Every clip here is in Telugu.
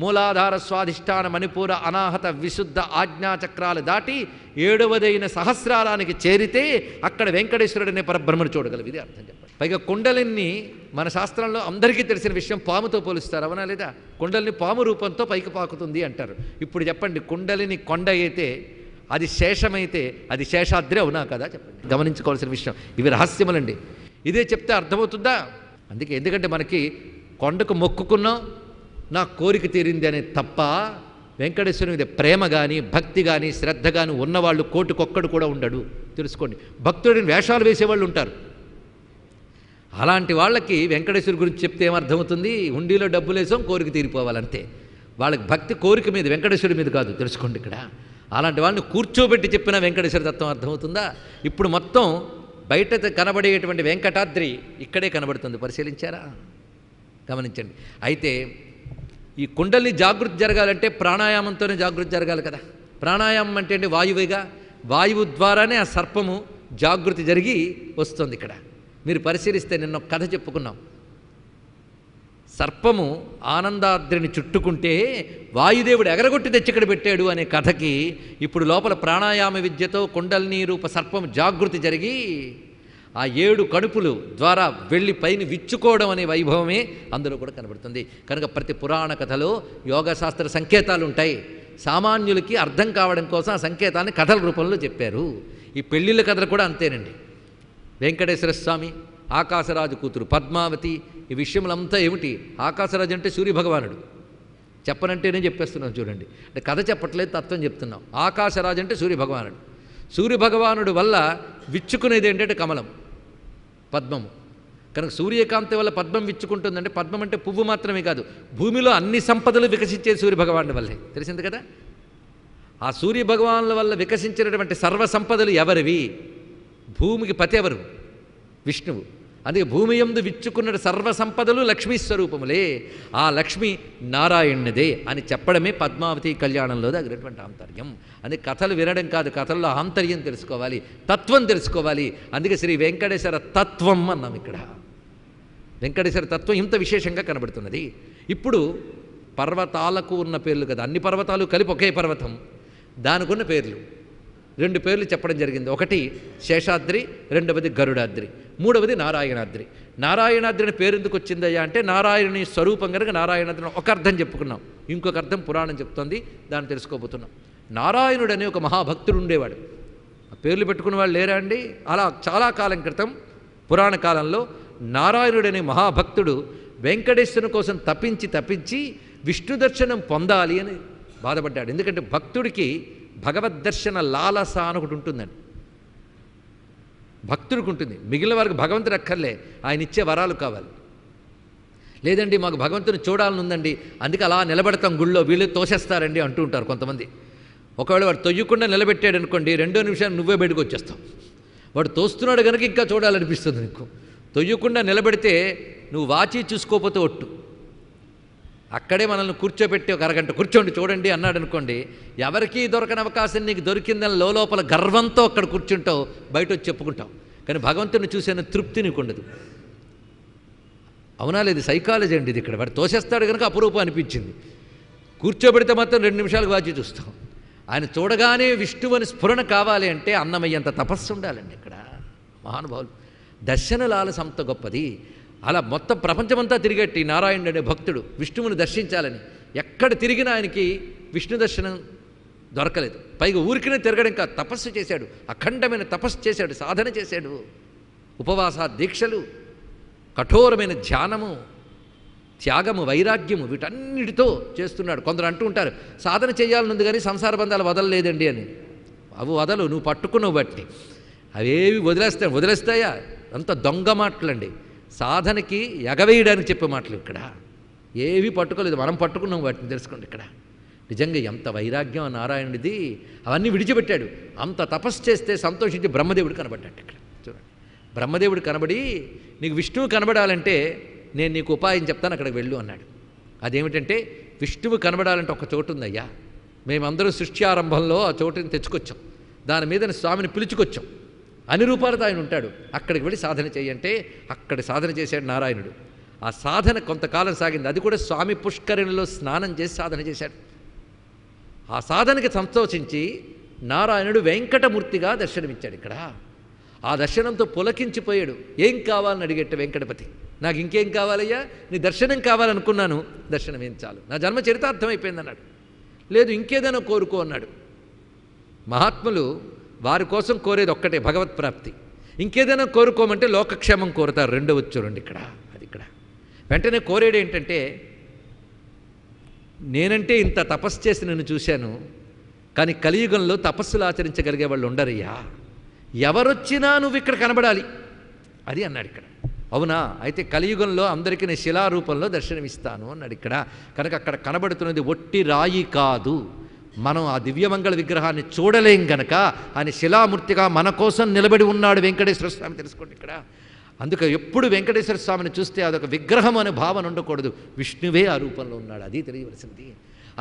మూలాధార స్వాధిష్టాన మణిపూర అనాహత విశుద్ధ ఆజ్ఞాచక్రాలు దాటి 7వదైన సహస్రారానికి చేరితే అక్కడ వెంకటేశ్వరుడనే పరబ్రహ్మను చూడగలవు. ఇది అర్థం చెప్పండి. పైగా కుండలిని మన శాస్త్రంలో అందరికీ తెలిసిన విషయం, పాముతో పోలుస్తారు, అవునా లేదా? కుండలిని పాము రూపంతో పైకి పాకుతుంది అంటారు. ఇప్పుడు చెప్పండి, కుండలిని కొండ అయితే, అది శేషమైతే అది శేషాద్రి అవునా కదా? చెప్పండి. గమనించుకోవాల్సిన విషయం. ఇవి రహస్యములండి. ఇదే చెప్తే అర్థమవుతుందా? అందుకే, ఎందుకంటే మనకి కొండకు మొక్కుకున్నాం, నా కోరిక తీరింది అనే తప్ప వెంకటేశ్వరుని మీద ప్రేమ కానీ భక్తి కానీ శ్రద్ధ కానీ ఉన్నవాళ్ళు కోటికొక్కడు కూడా ఉండడు. తెలుసుకోండి. భక్తుడిని వేషాలు వేసేవాళ్ళు ఉంటారు. అలాంటి వాళ్ళకి వెంకటేశ్వరుడి గురించి చెప్తే ఏమర్థమవుతుంది? హుండీలో డబ్బులు వేసాం, కోరిక తీరిపోవాలంతే. వాళ్ళకి భక్తి కోరిక మీద, వెంకటేశ్వరుడి మీద కాదు. తెలుసుకోండి. ఇక్కడ అలాంటి వాళ్ళని కూర్చోబెట్టి చెప్పిన వెంకటేశ్వర తత్వం అర్థమవుతుందా? ఇప్పుడు మొత్తం బయట కనబడేటువంటి వెంకటాద్రి ఇక్కడే కనబడుతుంది. పరిశీలించారా? గమనించండి. అయితే ఈ కుండల్ని జాగృతి జరగాలంటే ప్రాణాయామంతోనే జాగృతి జరగాలి కదా. ప్రాణాయామం అంటే అండి వాయువుగా, వాయువు ద్వారానే ఆ సర్పము జాగృతి జరిగి వస్తుంది. ఇక్కడ మీరు పరిశీలిస్తే నిన్న ఒక కథ చెప్పుకున్నాం. సర్పము ఆనందాద్రిని చుట్టుకుంటే వాయుదేవుడు ఎగరగొట్టి తెచ్చిక్కడ పెట్టాడు అనే కథకి ఇప్పుడు లోపల ప్రాణాయామ విద్యతో కుండలిని రూప సర్పము జాగృతి జరిగి ఆ 7 కడుపులు ద్వారా వెళ్ళి పైన విచ్చుకోవడం అనే వైభవమే అందులో కూడా కనబడుతుంది. కనుక ప్రతి పురాణ కథలో యోగశాస్త్ర సంకేతాలు ఉంటాయి. సామాన్యులకి అర్థం కావడం కోసం ఆ సంకేతాన్ని కథల రూపంలో చెప్పారు. ఈ పెళ్ళిళ్ళ కథలు కూడా అంతేనండి. వెంకటేశ్వర స్వామి, ఆకాశరాజు కూతురు పద్మావతి, ఈ విషయములంతా ఏమిటి? ఆకాశరాజు అంటే సూర్యభగవానుడు. చెప్పనంటేనే చెప్పేస్తున్నాం చూడండి. అంటే కథ చెప్పట్లేదు, తత్వం చెప్తున్నాం. ఆకాశరాజు అంటే సూర్యభగవానుడు. సూర్యభగవానుడు వల్ల విచ్చుకునేది ఏంటంటే కమలం, పద్మము. కనుక సూర్యకాంతి వల్ల పద్మం విచ్చుకుంటుందంటే, పద్మం అంటే పువ్వు మాత్రమే కాదు, భూమిలో అన్ని సంపదలు వికసించేది సూర్యభగవానుడి వల్లే. తెలిసింది కదా? ఆ సూర్యభగవానుల వల్ల వికసించినటువంటి సర్వ సంపదలు ఎవరివి? భూమికి పతి ఎవరు? విష్ణువు. అందుకే భూమి యందు విచ్చుకున్న సర్వ సంపదలు లక్ష్మీ స్వరూపములే. ఆ లక్ష్మి నారాయణుదే అని చెప్పడమే పద్మావతి కళ్యాణంలో దగ్గరటువంటి ఆంతర్యం. అందుకే కథలు వినడం కాదు, కథల్లో ఆంతర్యం తెలుసుకోవాలి, తత్వం తెలుసుకోవాలి. అందుకే శ్రీ వెంకటేశ్వర తత్వం అన్నాం. ఇక్కడ వెంకటేశ్వర తత్వం ఇంత విశేషంగా కనబడుతున్నది. ఇప్పుడు పర్వతాలకు ఉన్న పేర్లు కదా, అన్ని పర్వతాలు కలిపి ఒకే పర్వతం, దానికి ఉన్న పేర్లు 2 పేర్లు చెప్పడం జరిగింది. ఒకటి శేషాద్రి, రెండవది గరుడాద్రి, మూడవది నారాయణాద్రి. నారాయణాద్రి అని పేరు ఎందుకు వచ్చిందయ్యా అంటే, నారాయణుని స్వరూపం కనుక నారాయణాద్రి ఒక అర్థం చెప్పుకున్నాం. ఇంకొక అర్థం పురాణం చెప్తోంది, దాన్ని తెలుసుకోబోతున్నాం. నారాయణుడు అనే ఒక మహాభక్తుడు ఉండేవాడు. ఆ పేర్లు పెట్టుకున్న వాళ్ళు లేరా అండి? అలా చాలా కాలం క్రితం పురాణ కాలంలో నారాయణుడు అనే మహాభక్తుడు వెంకటేశ్వరుని కోసం తప్పించి విష్ణు దర్శనం పొందాలి అని బాధపడ్డాడు. ఎందుకంటే భక్తుడికి భగవద్దర్శన లాలస అని ఒకటి ఉంటుందండి. భక్తుడికి ఉంటుంది, మిగిలిన వారికి భగవంతుడు అక్కర్లే, ఆయన ఇచ్చే వరాలు కావాలి. లేదండి మాకు భగవంతుని చూడాలని ఉందండి, అందుకే అలా నిలబెడతాం గుళ్ళో, వీళ్ళు తోసేస్తారండి అంటూ ఉంటారు కొంతమంది. ఒకవేళ వాడు తొయ్యకుండా నిలబెట్టాడు అనుకోండి, 2వ నిమిషాలు నువ్వే బయటకు వచ్చేస్తావు. వాడు తోస్తున్నాడు కనుక ఇంకా చూడాలనిపిస్తుంది నీకు. తొయ్యకుండా నిలబెడితే నువ్వు వాచి చూసుకోకపోతే ఒట్టు. అక్కడే మనల్ని కూర్చోబెట్టి ఒక అరగంట కూర్చోండి చూడండి అన్నాడు అనుకోండి, ఎవరికీ దొరకని అవకాశం నీకు దొరికిందని లోపల గర్వంతో అక్కడ కూర్చుంటావు, బయట వచ్చి చెప్పుకుంటావు. కానీ భగవంతుని చూసిన తృప్తి నీకు ఉండదు. అవునా లేదు? సైకాలజీ అండి ఇది. ఇక్కడ వాడు తోసేస్తాడు కనుక అపురూపం అనిపించింది. కూర్చోబెడితే మాత్రం 2 నిమిషాలకు వాచి చూస్తాం. ఆయన చూడగానే విష్ణువుని స్ఫురణ కావాలి అంటే అన్నమయ్యంత తపస్సు ఉండాలండి. ఇక్కడ మహానుభావులు దర్శనలాలస అంత గొప్పది. అలా మొత్తం ప్రపంచమంతా తిరిగట్టి నారాయణుడు అనే భక్తుడు విష్ణువుని దర్శించాలని ఎక్కడ తిరిగినా ఆయనకి విష్ణు దర్శనం దొరకలేదు. పైగా ఊరికినే తిరగడం కాదు, తపస్సు చేశాడు, అఖండమైన తపస్సు చేశాడు, సాధన చేశాడు, ఉపవాస దీక్షలు, కఠోరమైన ధ్యానము, త్యాగము, వైరాగ్యము, వీటన్నిటితో చేస్తున్నాడు. కొందరు అంటూ ఉంటారు సాధన చేయాలనుంది కానీ సంసార బంధాలు వదలలేదండి అని. అవి వదలు, నువ్వు పట్టుకున్నావు బట్టి. అవేవి వదిలేస్తాయా? అంత దొంగ మాటలండి. సాధనకి ఎగవేయడానికి చెప్పే మాటలు ఇక్కడ. ఏవి పట్టుకోలేదు, మనం పట్టుకున్నాం వాటిని. తెలుసుకోండి ఇక్కడ నిజంగా ఎంత వైరాగ్యం నారాయణుడిది. అవన్నీ విడిచిపెట్టాడు. అంత తపస్సు చేస్తే సంతోషించి బ్రహ్మదేవుడు కనబడ్డాడు. ఇక్కడ చూడండి, బ్రహ్మదేవుడు కనబడి నీకు విష్ణువు కనబడాలంటే నేను నీకు ఉపాయం చెప్తాను, అక్కడికి వెళ్ళు అన్నాడు. అదేమిటంటే, విష్ణువు కనబడాలంటే ఒక చోటు ఉందయ్యా, మేమందరూ సృష్టి ఆరంభంలో ఆ చోటుని తెచ్చుకొచ్చాం, దాని మీద స్వామిని పిలుచుకొచ్చాం, అన్ని రూపాలతో ఆయన ఉంటాడు, అక్కడికి వెళ్ళి సాధన చేయంటే అక్కడ సాధన చేశాడు నారాయణుడు. ఆ సాధన కొంతకాలం సాగింది. అది కూడా స్వామి పుష్కరిణిలో స్నానం చేసి సాధన చేశాడు. ఆ సాధనకి సంతోషించి నారాయణుడు వెంకటమూర్తిగా దర్శనమిచ్చాడు ఇక్కడ. ఆ దర్శనంతో పులకించిపోయాడు. ఏం కావాలని అడిగేట వెంకటపతి, నాకు ఇంకేం కావాలయ్యా, నీ దర్శనం కావాలనుకున్నాను, దర్శనం ఏం చాలు, నా జన్మ చరితార్థం అయిపోయింది అన్నాడు. లేదు ఇంకేదైనా కోరుకో అన్నాడు. మహాత్ములు వారి కోసం కోరేది ఒక్కటే, భగవత్ప్రాప్తి. ఇంకేదైనా కోరుకోమంటే లోకక్షేమం కోరుతారు. రెండో చూడండి ఇక్కడ. అది ఇక్కడ వెంటనే కోరేడు ఏంటంటే, నేనంటే ఇంత తపస్సు చేసి నేను చూశాను, కానీ కలియుగంలో తపస్సులు ఆచరించగలిగే వాళ్ళు ఉండరయ్యా, ఎవరొచ్చినా నువ్వు ఇక్కడ కనబడాలి, అది అన్నాడు ఇక్కడ. అవునా, అయితే కలియుగంలో అందరికీ నేను శిలారూపంలో దర్శనమిస్తాను అన్నాడు ఇక్కడ. కనుక అక్కడ కనబడుతున్నది ఒట్టి రాయి కాదు, మనం ఆ దివ్యమంగళ విగ్రహాన్ని చూడలేం గనక ఆయన శిలామూర్తిగా మన కోసం నిలబడి ఉన్నాడు వెంకటేశ్వర స్వామి, తెలుసుకోండి ఇక్కడ. అందుకే ఎప్పుడు వెంకటేశ్వర స్వామిని చూస్తే అదొక విగ్రహం అనే భావన ఉండకూడదు, విష్ణువే ఆ రూపంలో ఉన్నాడు, అది తెలియవలసింది.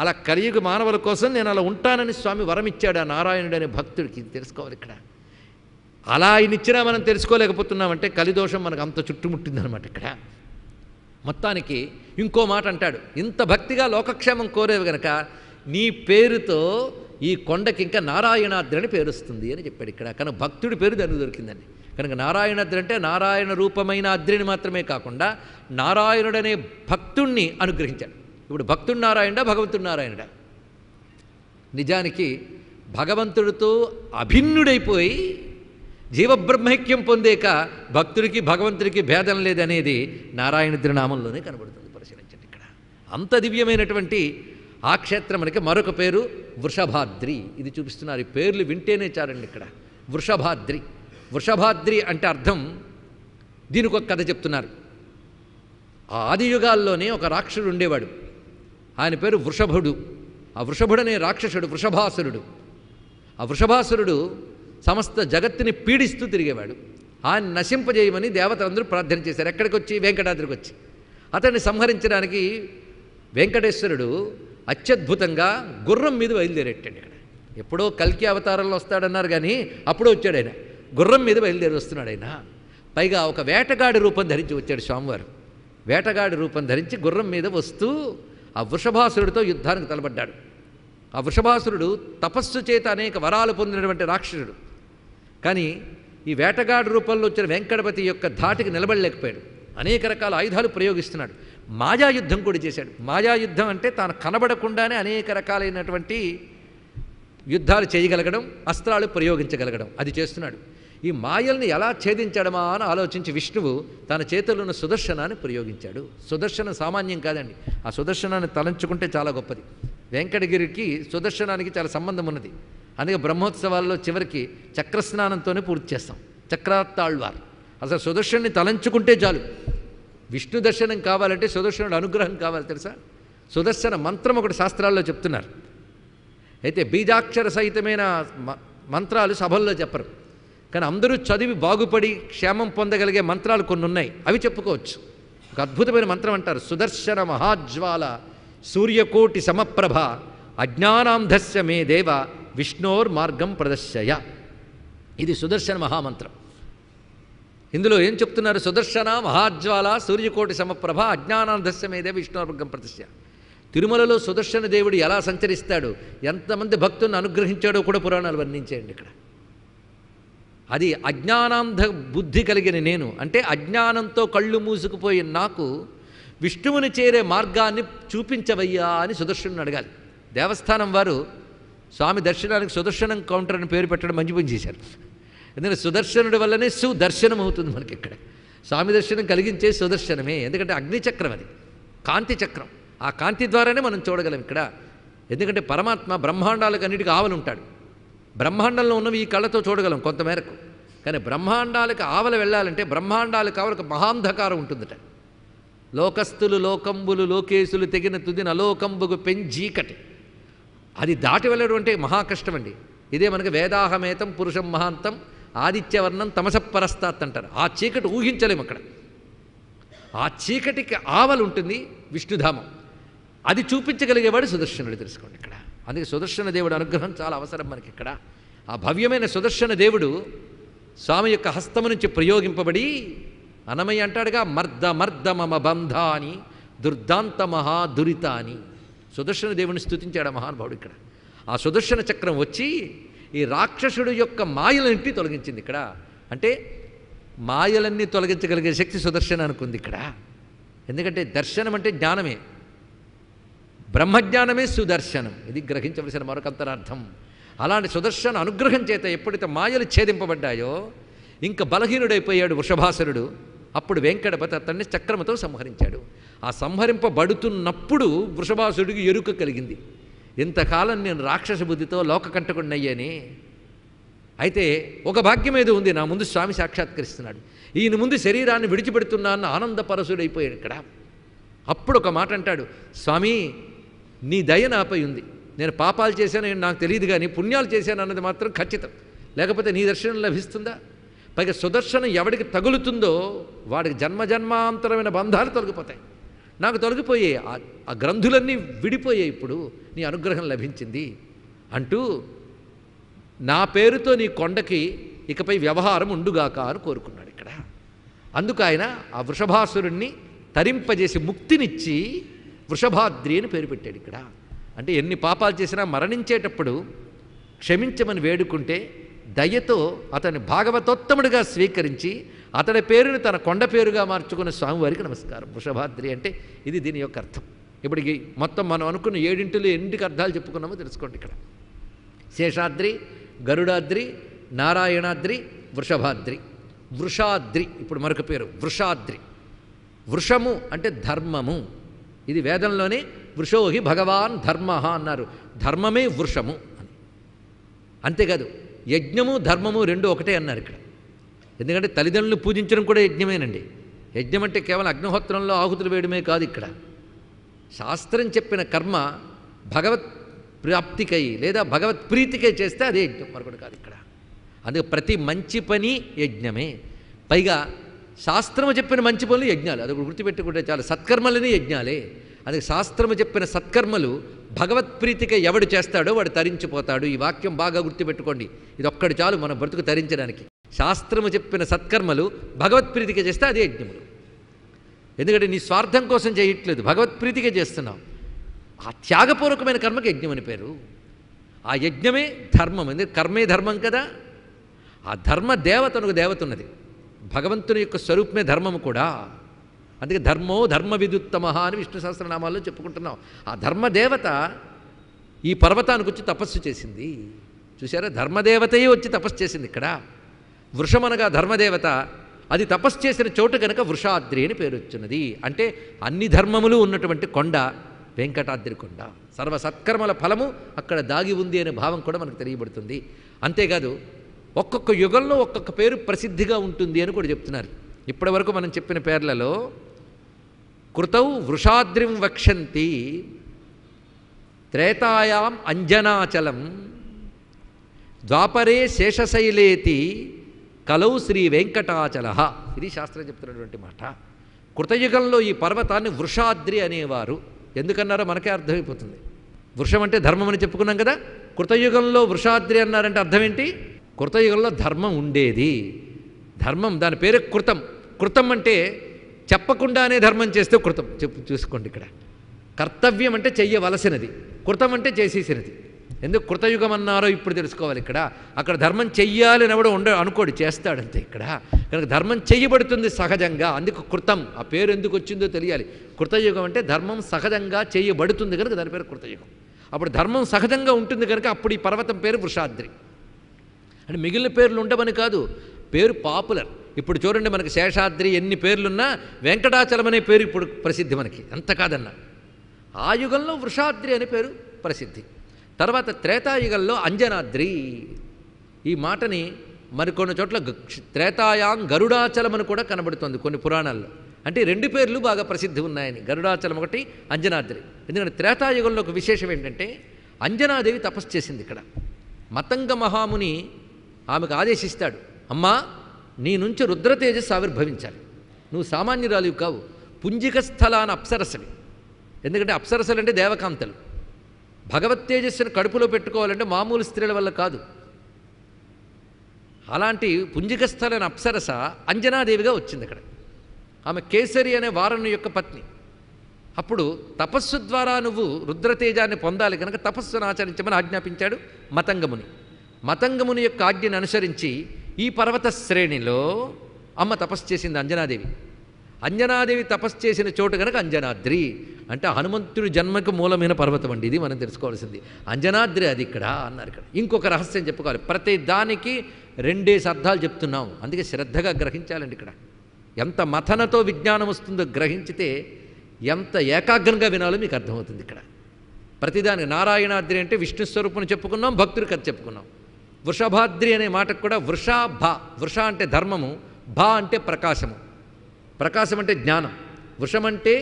అలా కలియుగ మానవుల కోసం నేను అలా ఉంటానని స్వామి వరం ఇచ్చాడు ఆ నారాయణుడు అనే భక్తుడికి, తెలుసుకోవాలి ఇక్కడ. అలా ఆయన ఇచ్చినా మనం తెలుసుకోలేకపోతున్నామంటే కలిదోషం మనకు అంత చుట్టుముట్టిందనమాట ఇక్కడ. మొత్తానికి ఇంకో మాట అంటాడు, ఇంత భక్తిగా లోకక్షేమం కోరేవి గనక నీ పేరుతో ఈ కొండకి ఇంకా నారాయణాద్రి అని పేరు వస్తుంది అని చెప్పాడు ఇక్కడ. కనుక భక్తుడి పేరు దానికి దొరికిందండి. కనుక నారాయణాద్రి అంటే నారాయణ రూపమైన అద్రిని మాత్రమే కాకుండా నారాయణుడనే భక్తుణ్ణి అనుగ్రహించాడు. ఇప్పుడు భక్తుడు నారాయణుడా, భగవంతుడు నారాయణుడా? నిజానికి భగవంతుడితో అభిన్నుడైపోయి జీవబ్రహ్మైక్యం పొందేక భక్తుడికి భగవంతుడికి భేదం లేదనేది నారాయణద్రి నామంలోనే కనబడుతుంది. పరిశీలించండి ఇక్కడ. అంత దివ్యమైనటువంటి ఆ క్షేత్రమునికి మరొక పేరు వృషభాద్రి. ఇది చూపిస్తున్నారు. ఈ పేర్లు వింటేనే చాలండి ఇక్కడ. వృషభాద్రి. వృషభాద్రి అంటే అర్థం, దీనికి ఒక కథ చెప్తున్నారు. ఆ ఆదియుగాల్లోనే ఒక రాక్షసుడు ఉండేవాడు. ఆయన పేరు వృషభుడు. ఆ వృషభుడు అనే రాక్షసుడు వృషభాసురుడు. ఆ వృషభాసురుడు సమస్త జగత్తుని పీడిస్తూ తిరిగేవాడు. ఆయన నశింపజేయమని దేవతలందరూ ప్రార్థన చేశారు. ఎక్కడికి వచ్చి? వెంకటాద్రికి వచ్చి. అతన్ని సంహరించడానికి వెంకటేశ్వరుడు అత్యద్భుతంగా గుర్రం మీద బయలుదేరేటండి. ఇక్కడ ఎప్పుడో కల్కి అవతారంలో వస్తాడన్నారు కానీ అప్పుడో వచ్చాడు ఆయన. గుర్రం మీద బయలుదేరి వస్తున్నాడు ఆయన. పైగా ఒక వేటగాడి రూపం ధరించి వచ్చాడు స్వామివారు. వేటగాడి రూపం ధరించి గుర్రం మీద వస్తూ ఆ వృషభాసురుడితో యుద్ధానికి తలపడ్డాడు. ఆ వృషభాసురుడు తపస్సు చేత అనేక వరాలు పొందినటువంటి రాక్షసుడు. కానీ ఈ వేటగాడి రూపంలో వచ్చిన వెంకటపతి యొక్క ధాటికి నిలబడలేకపోయాడు. అనేక రకాల ఆయుధాలు ప్రయోగిస్తున్నాడు. మాయాయుద్ధం కూడా చేశాడు. మాయాయుద్ధం అంటే తాను కనబడకుండానే అనేక రకాలైనటువంటి యుద్ధాలు చేయగలగడం, అస్త్రాలు ప్రయోగించగలగడం, అది చేస్తున్నాడు. ఈ మాయల్ని ఎలా ఛేదించడమా అని ఆలోచించి విష్ణువు తన చేతుల్లో ఉన్న సుదర్శనాన్ని ప్రయోగించాడు. సుదర్శనం సామాన్యం కాదండి. ఆ సుదర్శనాన్ని తలంచుకుంటే చాలా గొప్పది. వెంకటగిరికి సుదర్శనానికి చాలా సంబంధం ఉన్నది. అందుకే బ్రహ్మోత్సవాల్లో చివరికి చక్రస్నానంతోనే పూర్తి చేస్తాం. చక్రాత్తాళ్వార్. అసలు సుదర్శన్ని తలంచుకుంటే చాలు. విష్ణు దర్శనం కావాలంటే సుదర్శనుడు అనుగ్రహం కావాలి, తెలుసా? సుదర్శన మంత్రం ఒకటి శాస్త్రాల్లో చెప్తున్నారు. అయితే బీజాక్షర సహితమైన మంత్రాలు సభల్లో చెప్పరు. కానీ అందరూ చదివి బాగుపడి క్షేమం పొందగలిగే మంత్రాలు కొన్ని ఉన్నాయి. అవి చెప్పుకోవచ్చు. ఒక అద్భుతమైన మంత్రం అంటారు, సుదర్శన మహాజ్వాల సూర్యకోటి సమప్రభ అజ్ఞానాంధస్య మే దేవ విష్ణోర్ మార్గం ప్రదర్శయ. ఇది సుదర్శన మహామంత్రం. ఇందులో ఏం చెప్తున్నారు? సుదర్శన మహాజ్వాల సూర్యకోటి సమప్రభ అజ్ఞానాంధస్య మే దేవ విష్ణోర్ మార్గం ప్రదర్శయ. తిరుమలలో సుదర్శన దేవుడు ఎలా సంచరిస్తాడు, ఎంతమంది భక్తులను అనుగ్రహించాడో కూడా పురాణాలు వర్ణించేయండి ఇక్కడ. అది అజ్ఞానాంధ బుద్ధి కలిగిన నేను, అంటే అజ్ఞానంతో కళ్ళు మూసుకుపోయిన నాకు విష్ణువుని చేరే మార్గాన్ని చూపించవయ్యా అని సుదర్శనుని అడగాలి. దేవస్థానం వారు స్వామి దర్శనానికి సుదర్శనం కౌంటర్ అని పేరు పెట్టడం మంచి పని చేశారు. ఎందుకంటే సుదర్శనుడి వల్లనే సుదర్శనం అవుతుంది మనకి ఇక్కడ. స్వామి దర్శనం కలిగించే సుదర్శనమే. ఎందుకంటే అగ్నిచక్రం, అది కాంతి చక్రం. ఆ కాంతి ద్వారానే మనం చూడగలం ఇక్కడ. ఎందుకంటే పరమాత్మ బ్రహ్మాండాలకు అన్నిటికీ ఆవలు ఉంటాడు. బ్రహ్మాండంలో ఉన్నవి ఈ కళ్ళతో చూడగలం కొంతమేరకు. కానీ బ్రహ్మాండాలకు ఆవల వెళ్ళాలంటే బ్రహ్మాండాలకు ఆవల ఒక మహాంధకారం ఉంటుందట. లోకస్తులు లోకంబులు లోకేశులు తెగిన తుదిన అలోకంబుకు పెంజీకటి. అది దాటి వెళ్ళడం అంటే మహా కష్టం అండి. ఇదే మనకి వేదాహమేతం పురుషం మహాంతం ఆదిత్యవర్ణం తమసపరస్తాత్ అంటారు. ఆ చీకటి ఊహించలేము అక్కడ. ఆ చీకటికి ఆవలు ఉంటుంది విష్ణుధామం. అది చూపించగలిగేవాడు సుదర్శనుడు, తెలుసుకోండి ఇక్కడ. అందుకే సుదర్శన దేవుడు అనుగ్రహం చాలా అవసరం మనకి ఇక్కడ. ఆ భవ్యమైన సుదర్శన దేవుడు స్వామి యొక్క హస్తము నుంచి ప్రయోగింపబడి అన్నమయ్య అంటాడుగా మర్ద మర్ద మమ బంధాని దుర్దాంత మహా దురితాని. సుదర్శన దేవుని స్తుతించాడు ఆ మహానుభావుడు ఇక్కడ. ఆ సుదర్శన చక్రం వచ్చి ఈ రాక్షసుడు యొక్క మాయలన్నింటినీ తొలగించింది ఇక్కడ. అంటే మాయలన్నీ తొలగించగలిగే శక్తి సుదర్శన అనుకుంది ఇక్కడ. ఎందుకంటే దర్శనం అంటే జ్ఞానమే, బ్రహ్మజ్ఞానమే సుదర్శనం. ఇది గ్రహించవలసిన మరొక అంతరార్థం. అలాంటి సుదర్శన అనుగ్రహం చేత ఎప్పుడైతే మాయలు ఛేదింపబడ్డాయో ఇంకా బలహీనుడైపోయాడు వృషభాసురుడు. అప్పుడు వెంకటపతి అతన్ని చక్రముతో సంహరించాడు. ఆ సంహరింపబడుతున్నప్పుడు వృషభాసురుడికి ఎరుక కలిగింది, ఇంతకాలం నేను రాక్షస బుద్ధితో లోకకంటకుడినయ్యానే. అయితే ఒక భాగ్యం ఏదో ఉంది, నా ముందు స్వామి సాక్షాత్కరిస్తున్నాడు, ఈయన ముందు శరీరాన్ని విడిచిపెడుతున్నాన్న ఆనందపరసుడైపోయాడు ఇక్కడ. అప్పుడు ఒక మాట అంటాడు, స్వామి నీ దయ నాపై ఉంది, నేను పాపాలు చేశాను నాకు తెలియదు కానీ పుణ్యాలు చేశాను అన్నది మాత్రం ఖచ్చితం, లేకపోతే నీ దర్శనం లభిస్తుందా? పైగా సుదర్శనం ఎవడికి తగులుతుందో వాడికి జన్మజన్మాంతరమైన బంధాలు తొలగిపోతాయి. నాకు తొలగిపోయాయి, ఆ గ్రంథులన్నీ విడిపోయాయి, ఇప్పుడు నీ అనుగ్రహం లభించింది అంటూ నా పేరుతో నీ కొండకి ఇకపై వ్యవహారం ఉండుగాక అని కోరుకున్నాడు ఇక్కడ. అందుకు ఆయన ఆ వృషభాసురుణ్ణి తరింపజేసి ముక్తినిచ్చి వృషభాద్రి అని పేరు పెట్టాడు ఇక్కడ. అంటే ఎన్ని పాపాలు చేసినా మరణించేటప్పుడు క్షమించమని వేడుకుంటే దయతో అతన్ని భాగవతోత్తముడిగా స్వీకరించి అతడి పేరుని తన కొండ పేరుగా మార్చుకున్న స్వామివారికి నమస్కారం. వృషభాద్రి అంటే ఇది దీని యొక్క అర్థం. ఇప్పటికి మొత్తం మనం అనుకున్న 7 ఎన్నిటికి అర్థాలు చెప్పుకున్నామో తెలుసుకోండి ఇక్కడ. శేషాద్రి, గరుడాద్రి, నారాయణాద్రి, వృషభాద్రి. వృషాద్రి ఇప్పుడు మరొక పేరు వృషాద్రి. వృషము అంటే ధర్మము, ఇది వేదంలోనే వృషోహి భగవాన్ ధర్మ అన్నారు, ధర్మమే వృషము అని. అంతేకాదు యజ్ఞము ధర్మము రెండు ఒకటే అన్నారు ఇక్కడ. ఎందుకంటే తల్లిదండ్రులు పూజించడం కూడా యజ్ఞమేనండి. యజ్ఞం అంటే కేవలం అగ్నిహోత్రంలో ఆహుతులు వేయడమే కాదు ఇక్కడ. శాస్త్రం చెప్పిన కర్మ భగవత్ ప్రాప్తికై లేదా భగవత్ ప్రీతికై చేస్తే అదే యజ్ఞం, మరొకటి కాదు ఇక్కడ. అందుకే ప్రతి మంచి పని యజ్ఞమే. పైగా శాస్త్రము చెప్పిన మంచి పనులు యజ్ఞాలు, అది గుర్తుపెట్టుకుంటే చాలు. సత్కర్మలని యజ్ఞాలే. అందుకే శాస్త్రము చెప్పిన సత్కర్మలు భగవత్ప్రీతిగా ఎవడు చేస్తాడో వాడు తరించిపోతాడు. ఈ వాక్యం బాగా గుర్తుపెట్టుకోండి, ఇది ఒక్కటి చాలు మన బ్రతుకు తరించడానికి. శాస్త్రము చెప్పిన సత్కర్మలు భగవత్ప్రీతిగా చేస్తే అదే యజ్ఞములు. ఎందుకంటే నీ స్వార్థం కోసం చేయట్లేదు, భగవత్ప్రీతిగా చేస్తున్నావు. ఆ త్యాగపూర్వకమైన కర్మకి యజ్ఞం అని పేరు. ఆ యజ్ఞమే ధర్మం, ఎందుకంటే కర్మే ధర్మం కదా. ఆ ధర్మ దేవతనకు దేవత ఉన్నది, భగవంతుని యొక్క స్వరూపమే ధర్మము కూడా. అందుకే ధర్మో ధర్మ విదుత్తమ అని విష్ణు సహస్రనామాల్లో చెప్పుకుంటున్నాం. ఆ ధర్మదేవత ఈ పర్వతానికి వచ్చి తపస్సు చేసింది. చూసారా, ధర్మదేవతయే వచ్చి తపస్సు చేసింది ఇక్కడ. వృషమనగా ధర్మదేవత, అది తపస్సు చేసిన చోటు కనుక వృషాద్రి అని పేరు వచ్చినది. అంటే అన్ని ధర్మములు ఉన్నటువంటి కొండ వెంకటాద్రి కొండ. సర్వ సత్కర్మల ఫలము అక్కడ దాగి ఉంది అనే భావం కూడా మనకు తెలియబడుతుంది. అంతేకాదు ఒక్కొక్క యుగంలో ఒక్కొక్క పేరు ప్రసిద్ధిగా ఉంటుంది అని కూడా చెప్తున్నారు. ఇప్పటి వరకు మనం చెప్పిన పేర్లలో కృతౌ వృషాద్రిం వక్షంతి, త్రేతాయాం అంజనాచలం, ద్వాపరే శేషశైలేతి, కలౌ శ్రీ వెంకటాచల. ఇది శాస్త్రం చెప్తున్నటువంటి మాట. కృతయుగంలో ఈ పర్వతాన్ని వృషాద్రి అనేవారు. ఎందుకన్నారో మనకే అర్థమైపోతుంది. వృషం అంటే ధర్మం అని చెప్పుకున్నాం కదా. కృతయుగంలో వృషాద్రి అన్నారంటే అర్థం ఏంటి? కృతయుగంలో ధర్మం ఉండేది. ధర్మం దాని పేరే కృతం. కృతం అంటే చెప్పకుండానే ధర్మం చేస్తే కృతం. చూసుకోండి ఇక్కడ. కర్తవ్యం అంటే చెయ్యవలసినది, కృతం అంటే చేసేసినది. ఎందుకు కృతయుగం అన్నారో ఇప్పుడు తెలుసుకోవాలి ఇక్కడ. అక్కడ ధర్మం చెయ్యాలని ఎవడో అనుకోడు, చేస్తాడంతే ఇక్కడ. కనుక ధర్మం చెయ్యబడుతుంది సహజంగా, అందుకు కృతం. ఆ పేరు ఎందుకు వచ్చిందో తెలియాలి. కృతయుగం అంటే ధర్మం సహజంగా చేయబడుతుంది కనుక దాని పేరు కృతయుగం. అప్పుడు ధర్మం సహజంగా ఉంటుంది కనుక అప్పుడు ఈ పర్వతం పేరు వృషాద్రి. అంటే మిగిలిన పేర్లు ఉండవని కాదు, పేరు పాపులర్. ఇప్పుడు చూడండి, మనకి శేషాద్రి ఎన్ని పేర్లున్నా వెంకటాచలం అనే పేరు ఇప్పుడు ప్రసిద్ధి మనకి, అంత కాదన్నా. ఆ యుగంలో వృషాద్రి అనే పేరు ప్రసిద్ధి. తర్వాత త్రేతాయుగంలో అంజనాద్రి. ఈ మాటని మరికొన్ని చోట్ల త్రేతాయాం గరుడాచలం అని కూడా కనబడుతుంది కొన్ని పురాణాల్లో. అంటే 2 పేర్లు బాగా ప్రసిద్ధి ఉన్నాయని, గరుడాచలం ఒకటి, అంజనాద్రి. ఎందుకంటే త్రేతాయుగంలో ఒక విశేషం ఏంటంటే అంజనాదేవి తపస్సు చేసింది ఇక్కడ. మతంగ మహాముని ఆమెకు ఆదేశిస్తాడు, అమ్మా నీ నుంచి రుద్రతేజస్సు ఆవిర్భవించాలి, నువ్వు సామాన్యురాలివి కావు, పుంజిక స్థలాన అప్సరసవి. ఎందుకంటే అప్సరసలు అంటే దేవకాంతలు. భగవత్ తేజస్సును కడుపులో పెట్టుకోవాలంటే మామూలు స్త్రీల వల్ల కాదు. అలాంటి పుంజిక స్థలాన అప్సరస అంజనాదేవిగా వచ్చింది అక్కడ. ఆమె కేసరి అనే వారను యొక్క పత్ని. అప్పుడు తపస్సు ద్వారా నువ్వు రుద్రతేజాన్ని పొందాలి కనుక తపస్సును ఆచరించమని ఆజ్ఞాపించాడు మతంగముని. మతంగముని యొక్క ఆజ్ఞను అనుసరించి ఈ పర్వత శ్రేణిలో అమ్మ తపస్సు చేసింది అంజనాదేవి. అంజనాదేవి తపస్సు చేసిన చోటు కనుక అంజనాద్రి అంటే హనుమంతుడి జన్మకు మూలమైన పర్వతం అండి. ఇది మనం తెలుసుకోవాల్సింది. అంజనాద్రి అది ఇక్కడ అన్నారు. ఇక్కడ ఇంకొక రహస్యం చెప్పుకోవాలి. ప్రతి దానికి 2 అర్థాలు చెప్తున్నాం, అందుకే శ్రద్ధగా గ్రహించాలండి. ఇక్కడ ఎంత మథనతో విజ్ఞానం వస్తుందో గ్రహించితే ఎంత ఏకాగ్రంగా వినాలో మీకు అర్థమవుతుంది. ఇక్కడ ప్రతిదానికి నారాయణాద్రి అంటే విష్ణు స్వరూపుని చెప్పుకున్నాం, భక్తుడి కథ చెప్పుకున్నాం. వృషభాద్రి అనే మాటకు కూడా వృష అంటే ధర్మము, భా అంటే ప్రకాశము. ప్రకాశం అంటే జ్ఞానం. వృషం అంటే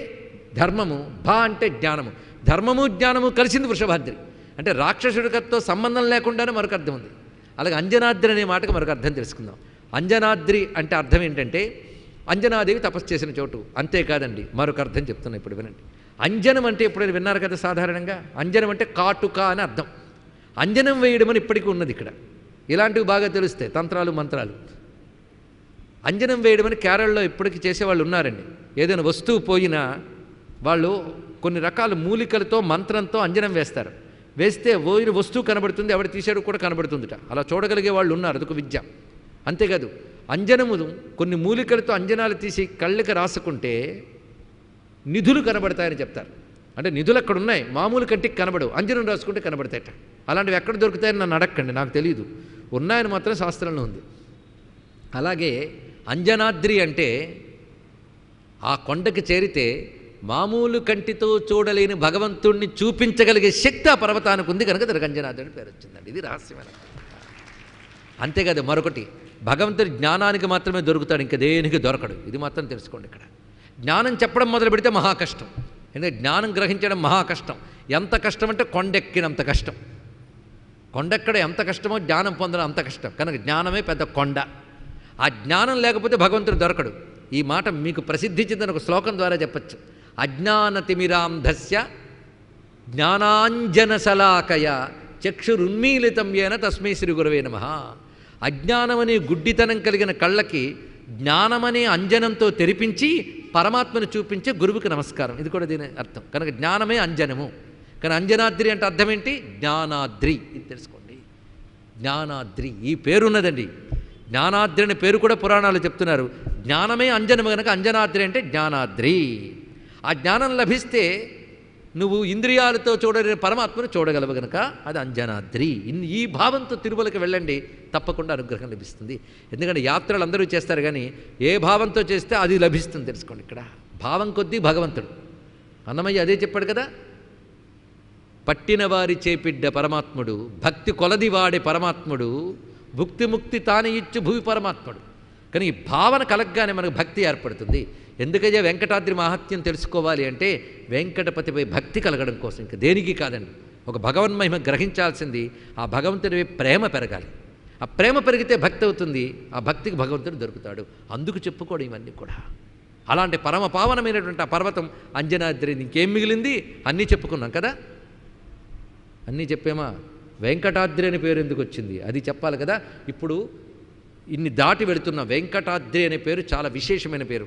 ధర్మము, భా అంటే జ్ఞానము. ధర్మము జ్ఞానము కలిసింది వృషభాద్రి. అంటే రాక్షసుడి కథతో సంబంధం లేకుండానే మరొక అర్థం ఉంది. అలాగే అంజనాద్రి అనే మాటకు మరొక అర్థం తెలుసుకుందాం. అంజనాద్రి అంటే అర్థం ఏంటంటే అంజనాదేవి తపస్సు చేసిన చోటు. అంతేకాదండి, మరొక అర్థం చెప్తున్నా, ఇప్పుడు వినండి. అంజనం అంటే ఎప్పుడైనా విన్నారు కదా సాధారణంగా. అంజనం అంటే కాటుక అని అర్థం. అంజనం వేయడం అని ఇప్పటికీ ఉన్నది ఇక్కడ. ఇలాంటివి బాగా తెలుస్తాయి, తంత్రాలు మంత్రాలు. అంజనం వేయడం అని కేరళలో ఇప్పటికీ చేసేవాళ్ళు ఉన్నారండి. ఏదైనా వస్తువు పోయినా వాళ్ళు కొన్ని రకాల మూలికలతో మంత్రంతో అంజనం వేస్తారు. వేస్తే పోయిన వస్తువు కనబడుతుంది, ఎవడు తీసాడు కూడా కనబడుతుందిట. అలా చూడగలిగే వాళ్ళు ఉన్నారు, అదొక విద్య. అంతేకాదు, అంజనము కొన్ని మూలికలతో అంజనాలు తీసి కళ్ళకి రాసుకుంటే నిధులు కనబడతాయని చెప్తారు. అంటే నిధులు అక్కడ ఉన్నాయి, మామూలు కంటికి కనబడవు, అంజనం రాసుకుంటే కనబడతాయట. అలాంటివి ఎక్కడ దొరుకుతాయని నన్ను అడగండి, నాకు తెలియదు. ఉన్నాయని మాత్రం శాస్త్రంలో ఉంది. అలాగే అంజనాద్రి అంటే ఆ కొండకి చేరితే మామూలు కంటితో చూడలేని భగవంతుణ్ణి చూపించగలిగే శక్తి ఆ పర్వతానికి ఉంది కనుక దానికి అంజనాద్రి అని పేరు వచ్చిందండి. ఇది రహస్యమైన. అంతేకాదు, మరొకటి, భగవంతుడి జ్ఞానానికి మాత్రమే దొరుకుతాడు, ఇంకా దేనికి దొరకడు. ఇది మాత్రం తెలుసుకోండి. ఇక్కడ జ్ఞానం చెప్పడం మొదలు పెడితే మహా కష్టం. ఎందుకంటే జ్ఞానం గ్రహించడం మహా కష్టం. ఎంత కష్టం అంటే కొండెక్కినంత కష్టం. కొండెక్కడ ఎంత కష్టమో జ్ఞానం పొందడం అంత కష్టం. కనుక జ్ఞానమే పెద్ద కొండ. ఆ జ్ఞానం లేకపోతే భగవంతుడు దొరకడు. ఈ మాట మీకు ప్రసిద్ధి చెందిన ఒక శ్లోకం ద్వారా చెప్పచ్చు. అజ్ఞానతిమిరాంధస్య జ్ఞానాంజనశలాకయ చక్షురున్మీలితం ఏన తస్మై శ్రీ గురవే నమః. అజ్ఞానమనే గుడ్డితనం కలిగిన కళ్ళకి జ్ఞానమనే అంజనంతో తెరిపించి పరమాత్మను చూపించే గురువుకి నమస్కారం. ఇది కూడా దీని అర్థం. కనుక జ్ఞానమే అంజనము. కానీ అంజనాద్రి అంటే అర్థం ఏంటి? జ్ఞానాద్రి. ఇది తెలుసుకోండి. జ్ఞానాద్రి ఈ పేరున్నదండి. జ్ఞానాద్రి అనే పేరు కూడా పురాణాలు చెప్తున్నారు. జ్ఞానమే అంజనము కనుక అంజనాద్రి అంటే జ్ఞానాద్రి. ఆ జ్ఞానం లభిస్తే నువ్వు ఇంద్రియాలతో చూడలేని పరమాత్మను చూడగలవు కనుక అది అంజనాద్రి. ఈ భావంతో తిరుమలకి వెళ్ళండి, తప్పకుండా అనుగ్రహం లభిస్తుంది. ఎందుకంటే యాత్రలు అందరూ చేస్తారు, కానీ ఏ భావంతో చేస్తే అది లభిస్తుంది తెలుసుకోండి. ఇక్కడ భావం కొద్దీ భగవంతుడు. అన్నమయ్య అదే చెప్పాడు కదా, పట్టిన వారి చేపిడ్డ పరమాత్ముడు, భక్తి కొలది వాడే పరమాత్ముడు, భుక్తి ముక్తి తానే ఇచ్చు భూమి పరమాత్ముడు. కానీ ఈ భావన కలగ్గానే మనకు భక్తి ఏర్పడుతుంది. ఎందుకయ్యా వెంకటాద్రి మహత్యం తెలుసుకోవాలి అంటే వెంకటపతిపై భక్తి కలగడం కోసం, ఇంకా దేనికి కాదండి. ఒక భగవన్మహిమ గ్రహించాల్సింది ఆ భగవంతుడిపై ప్రేమ పెరగాలి. ఆ ప్రేమ పెరిగితే భక్తి అవుతుంది, ఆ భక్తికి భగవంతుడు దొరుకుతాడు. అందుకు చెప్పుకోవడం ఇవన్నీ కూడా. అలాంటి పరమ పావనమైనటువంటి ఆ పర్వతం అంజనాద్రి. ఇంకేం మిగిలింది? అన్నీ చెప్పుకున్నాం కదా. అన్నీ చెప్పేమా? వెంకటాద్రి అనే పేరు ఎందుకు వచ్చింది అది చెప్పాలి కదా. ఇప్పుడు ఇన్ని దాటి వెళుతున్న వెంకటాద్రి అనే పేరు చాలా విశేషమైన పేరు.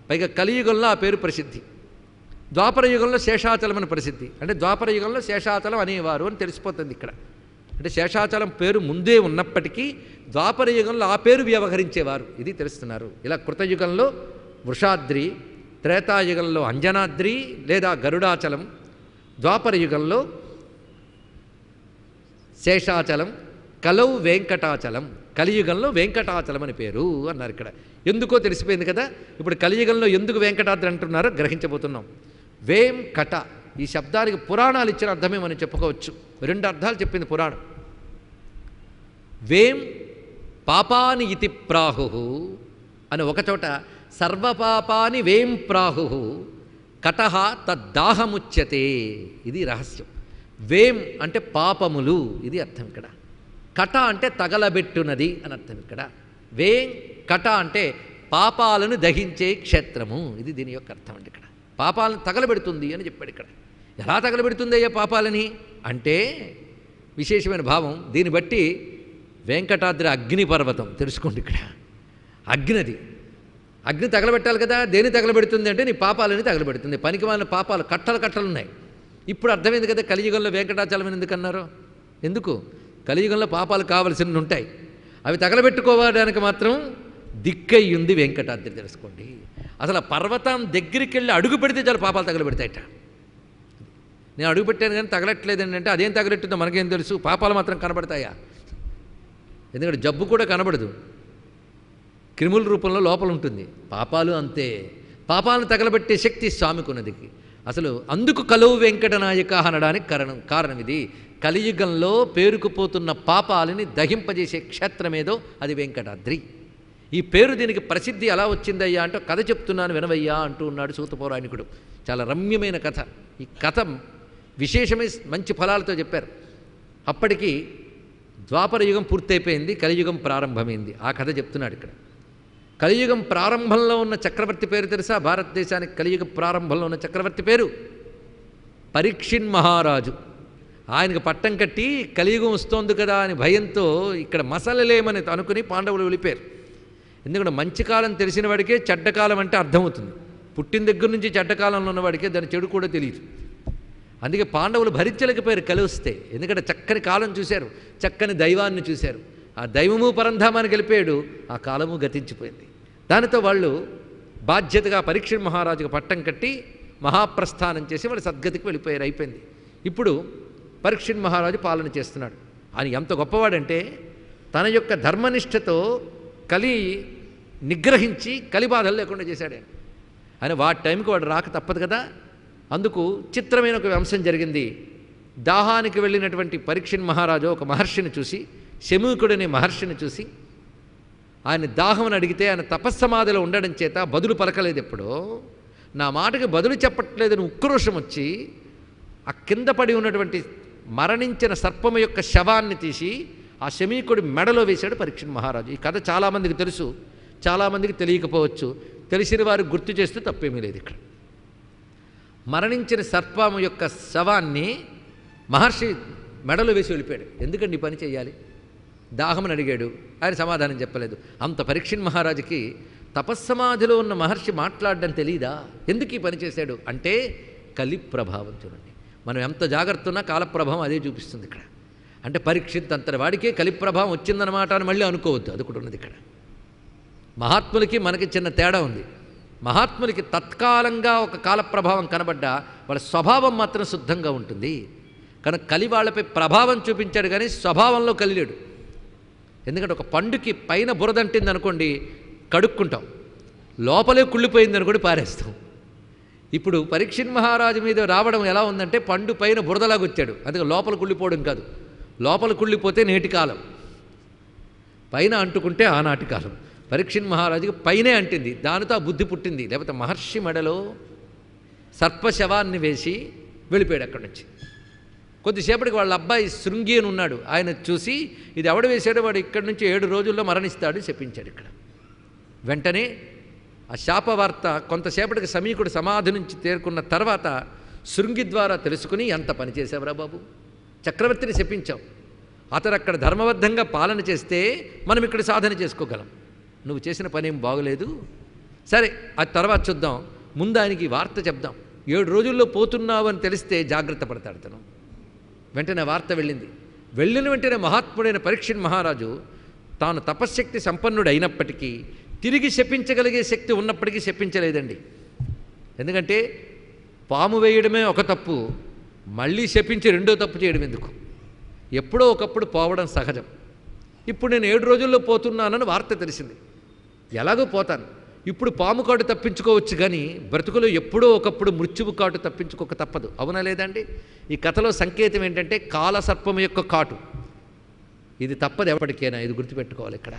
పైగా కలియుగంలో ఆ పేరు ప్రసిద్ధి. ద్వాపర యుగంలో శేషాచలం అని ప్రసిద్ధి. అంటే ద్వాపర యుగంలో శేషాచలం అనేవారు అని తెలిసిపోతుంది ఇక్కడ. అంటే శేషాచలం పేరు ముందే ఉన్నప్పటికీ ద్వాపర యుగంలో ఆ పేరు వ్యవహరించేవారు, ఇది తెలుస్తున్నారు. ఇలా కృతయుగంలో వృషాద్రి, త్రేతాయుగంలో అంజనాద్రి లేదా గరుడాచలం, ద్వాపర యుగంలో శేషాచలం, కలౌ వెంకటాచలం, కలియుగంలో వెంకటాచలం అని పేరు అన్నారు. ఇక్కడ ఎందుకో తెలిసిపోయింది కదా. ఇప్పుడు కలియుగంలో ఎందుకు వెంకటాద్రి అంటున్నారో గ్రహించబోతున్నాం. వేం కట ఈ శబ్దానికి పురాణాలు ఇచ్చిన అర్థమే మనం చెప్పుకోవచ్చు. 2 అర్థాలు చెప్పింది పురాణం. వేం పాపాని ఇతి ప్రాహు అని ఒకచోట, సర్వపాపాని వేం ప్రాహు కటహ తద్దాహముచ్యతే. ఇది రహస్యం. వేం అంటే పాపములు, ఇది అర్థం ఇక్కడ. కట అంటే తగలబెట్టునది అని అర్థం ఇక్కడ. వేం కట అంటే పాపాలను దహించే క్షేత్రము, ఇది దీని యొక్క అర్థం అండి. ఇక్కడ పాపాలను తగలబెడుతుంది అని చెప్పాడు. ఇక్కడ ఎలా తగలబెడుతుంది అయ్యా పాపాలని అంటే విశేషమైన భావం. దీన్ని బట్టి వెంకటాద్రి అగ్నిపర్వతం తెలుసుకోండి. ఇక్కడ అగ్నిది అగ్ని తగలబెట్టాలి కదా, దేని తగలబెడుతుంది అంటే నీ పాపాలని తగలబెడుతుంది. పనికిమాలిన పాపాలు కట్టలు ఉన్నాయి. ఇప్పుడు అర్థమైంది కదా కలియుగంలో వెంకటాచలం ఎందుకు అన్నారు. ఎందుకు? కలియుగంలో పాపాలు కావలసినవి ఉంటాయి, అవి తగలబెట్టుకోవడానికి మాత్రం దిక్కై ఉంది వెంకటాద్రి. తెలుసుకోండి, అసలు ఆ పర్వతం దగ్గరికి వెళ్ళి అడుగు పెడితే చాలా పాపాలు తగలబెడతాయట. నేను అడుగు పెట్టాను కానీ తగలట్లేదండి అంటే అదేం తగలెట్టుందో మనకేం తెలుసు, పాపాలు మాత్రం కనబడతాయా? ఎందుకంటే జబ్బు కూడా కనబడదు, క్రిముల రూపంలో లోపల ఉంటుంది. పాపాలు అంతే, పాపాలను తగలబెట్టే శక్తి స్వామికి ఉన్నది. అసలు అందుకు కలువు వెంకటనాయక అనడానికి కారణం ఇది. కలియుగంలో పేరుకుపోతున్న పాపాలని దహింపజేసే క్షేత్రమేదో అది వెంకటాద్రి. ఈ పేరు దీనికి ప్రసిద్ధి ఎలా వచ్చిందయ్యా అంటే కథ చెప్తున్నాను వినవయ్యా అంటూ ఉన్నాడు సూత పౌరాణికుడు. చాలా రమ్యమైన కథ. ఈ కథ విశేషమై మంచి ఫలాలతో చెప్పారు. అప్పటికి ద్వాపర యుగం పూర్తయిపోయింది, కలియుగం ప్రారంభమైంది. ఆ కథ చెప్తున్నాడు ఇక్కడ. కలియుగం ప్రారంభంలో ఉన్న చక్రవర్తి పేరు తెలుసా? భారతదేశానికి కలియుగ ప్రారంభంలో ఉన్న చక్రవర్తి పేరు పరీక్షిన్ మహారాజు. ఆయనకు పట్టం కట్టి కలియుగం వస్తోంది కదా అని భయంతో ఇక్కడ మసలలేమని అనుకుని పాండవులు వెళ్ళిపోయారు. ఎందుకంటే మంచి కాలం తెలిసిన వాడికే చెడ్డకాలం అంటే అర్థమవుతుంది. పుట్టిన దగ్గర నుంచి చెడ్డకాలంలో ఉన్నవాడికే దాని చెడు కూడా తెలియదు. అందుకే పాండవులు భరించలేకపోయారు కలి వస్తే. ఎందుకంటే చక్కని కాలం చూశారు, చక్కని దైవాన్ని చూశారు. ఆ దైవము పరంధామానికి వెళ్ళిపోయాడు, ఆ కాలము గతించిపోయింది. దానితో వాళ్ళు బాధ్యతగా పరీక్షిత్ మహారాజుకు పట్టం కట్టి మహాప్రస్థానం చేసి వాళ్ళు సద్గతికి వెళ్ళిపోయారు. అయిపోయింది. ఇప్పుడు పరీక్షిత్ మహారాజు పాలన చేస్తున్నాడు. ఆయన ఎంత గొప్పవాడంటే తన యొక్క ధర్మనిష్టతో కలి నిగ్రహించి కలి బాధలు లేకుండా చేశాడు ఆయన. వాటి టైంకి వాడు రాక తప్పదు కదా. అందుకు చిత్రమైన ఒక అంశం జరిగింది. దాహానికి వెళ్ళినటువంటి పరీక్షిత్ మహారాజు ఒక మహర్షిని చూసి, శమూకుడనే మహర్షిని చూసి, ఆయన దాహమని అడిగితే ఆయన తపస్సమాధిలో ఉండడం చేత బదులు పలకలేదు. ఎప్పుడో నా మాటకి బదులు చెప్పట్లేదని ఉక్రోషం వచ్చి ఆ కింద పడి ఉన్నటువంటి మరణించిన సర్పము యొక్క శవాన్ని తీసి ఆ శమీకుడి మెడలో వేశాడు పరీక్షిత్ మహారాజు. ఈ కథ చాలామందికి తెలుసు, చాలామందికి తెలియకపోవచ్చు. తెలిసిన వారు గుర్తు చేస్తూ తప్పేమీ లేదు. ఇక్కడ మరణించిన సర్పము యొక్క శవాన్ని మహర్షి మెడలో వేసి వెళ్ళిపోయాడు. ఎందుకండి ఈ పని చేయాలి? దాహమని అడిగాడు, ఆయన సమాధానం చెప్పలేదు. అంత పరీక్షిత్ మహారాజుకి తపస్సమాధిలో ఉన్న మహర్షి మాట్లాడడం తెలీదా? ఎందుకు ఈ పని చేశాడు అంటే కలి ప్రభావం. చూడండి, మనం ఎంత జాగ్రత్త ఉన్నా కాలప్రభావం అదే చూపిస్తుంది ఇక్కడ. అంటే పరీక్షిత్ అంతటి వాడికే కలి ప్రభావం వచ్చిందన్నమాట అని మళ్ళీ అనుకోవద్దు. అది కూడా ఉన్నది ఇక్కడ. మహాత్ములకి మనకి చిన్న తేడా ఉంది. మహాత్ములకి తత్కాలంగా ఒక కాలప్రభావం కనబడ్డా వాళ్ళ స్వభావం మాత్రం శుద్ధంగా ఉంటుంది. కనుక కలి వాళ్ళపై ప్రభావం చూపించాడు కానీ స్వభావంలో కలిలేడు. ఎందుకంటే ఒక పండుకి పైన బురదంటింది అనుకోండి కడుక్కుంటాం, లోపలే కుళ్ళిపోయింది అనుకోండి పారేస్తాం. ఇప్పుడు పరీక్షిత్ మహారాజు మీద రావడం ఎలా ఉందంటే పండు పైన బురదలాగా వచ్చాడు. అందుకే లోపల కుళ్ళిపోవడం కాదు, లోపల కుళ్ళిపోతే నేటి కాలం, పైన అంటుకుంటే ఆనాటి కాలం. పరీక్షిత్ మహారాజుకి పైనే అంటింది, దానితో ఆ బుద్ధి పుట్టింది. లేకపోతే మహర్షి మెడలో సర్పశవాన్ని వేసి వెళ్ళిపోయాడు అక్కడి నుంచి. కొద్దిసేపటికి వాళ్ళ అబ్బాయి శృంగి అని ఉన్నాడు, ఆయన చూసి ఇది ఎవడు వేశాడో వాడు ఇక్కడి నుంచి 7 రోజుల్లో మరణిస్తాడు చెప్పించాడు. ఇక్కడ వెంటనే ఆ శాపవార్త కొంతసేపటికి సమీకుడు సమాధి నుంచి తేరుకున్న తర్వాత శృంగి ద్వారా తెలుసుకుని ఎంత పని చేసావురా బాబు, చక్రవర్తిని శపించాం, అతను అక్కడ ధర్మబద్ధంగా పాలన చేస్తే మనం ఇక్కడ సాధన చేసుకోగలం, నువ్వు చేసిన పని ఏం బాగోలేదు, సరే అది తర్వాత చూద్దాం, ముందు ఆయనకి వార్త చెప్దాం, 7 రోజుల్లో పోతున్నావు అని తెలిస్తే జాగ్రత్త పడతాడు తను. వెంటనే వార్త వెళ్ళింది. వెళ్ళిన వెంటనే మహాత్ముడైన పరీక్షిత్ మహారాజు తాను తపశ్శక్తి సంపన్నుడు అయినప్పటికీ తిరిగి శపించగలిగే శక్తి ఉన్నప్పటికీ శపించలేదండి. ఎందుకంటే పాము వేయడమే ఒక తప్పు, మళ్ళీ శపించి రెండో తప్పు చేయడం ఎందుకు? ఎప్పుడో ఒకప్పుడు పోవడం సహజం. ఇప్పుడు నేను 7 రోజుల్లో పోతున్నానని వార్త తెలిసింది, ఎలాగో పోతాను. ఇప్పుడు పాము కాటు తప్పించుకోవచ్చు కానీ బ్రతుకులో ఎప్పుడో ఒకప్పుడు మృత్యువు కాటు తప్పించుకోక తప్పదు. అవునా లేదండి? ఈ కథలో సంకేతం ఏంటంటే కాలసర్పం యొక్క కాటు, ఇది తప్పదు ఎప్పటికైనా, ఇది గుర్తుపెట్టుకోవాలి ఇక్కడ.